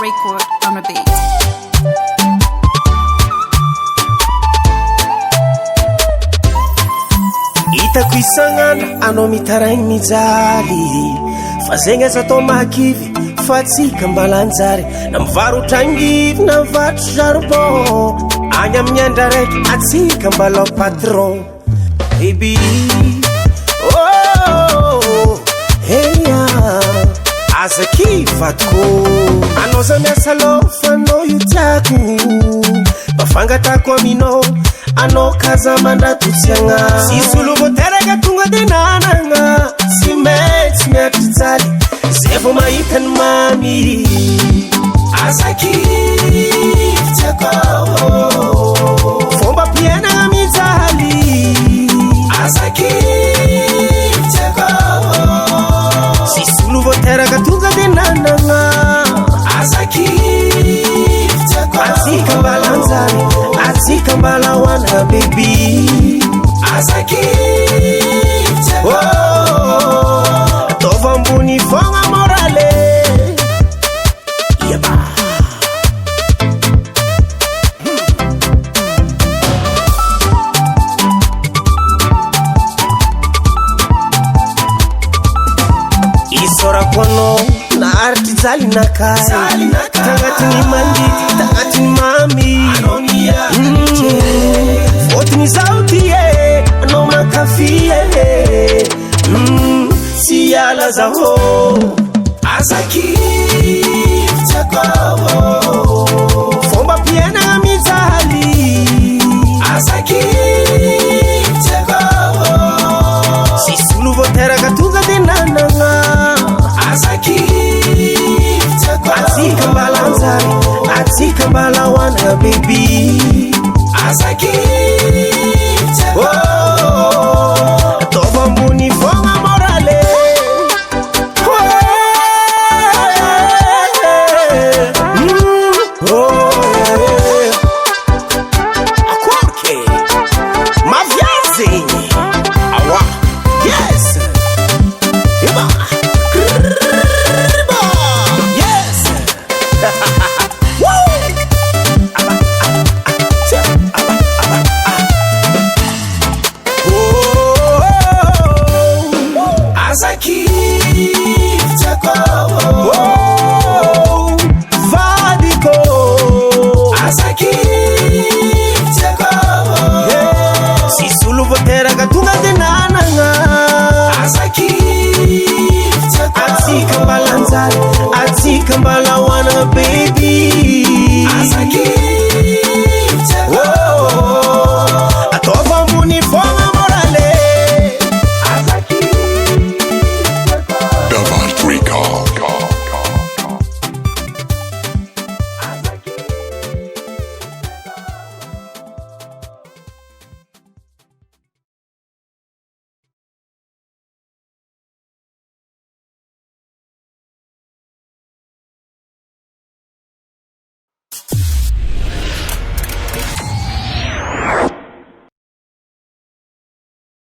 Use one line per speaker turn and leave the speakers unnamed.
record on a beat.
Itako isan'andro anao mitaraigny mijaly fa zegny aza atao mahakivy fa tsika mbalanjary na mivarotra angivy na mivarotra charbon agny amin'ny andra raiky atsika mbalao patron baby oh heya aza kivatiko anao za miasa lofa anao io tiako mba fangatako aminao anao kaza mandratotsiagna sisy olo voateraka tonga de nanagna sy mety miatry jaly zay vo mahitany mamy azakivitsako fomba mpiainagna mijaly azakivitsako sisy olo voateraka tonga de nanagna azakivitsako atsika mbalanjary atsika mbalahoana baby azakivitsako ataova ambony fogna morale yaba isorako anao naharitry jaly nakay tagnatiny mandity tagnatiny mamy fôtony zao tie anao makafie sy ala zaho azakivitsako fomba mpiainagna mijaly azakivitsako sisy olo voateraka tonga de nanagna azakivitsako atsika mbalanjary atsika mbalahoana baby azakivitsako ataova ambony fogna morale akorke maviary zegny awa yes eba yes azakivitsako vadiko azakivitsako sisy olo voateraka tonga de nanagna azakivitsako atsika mbalanjary atsika mbalahoana baby azakivitsako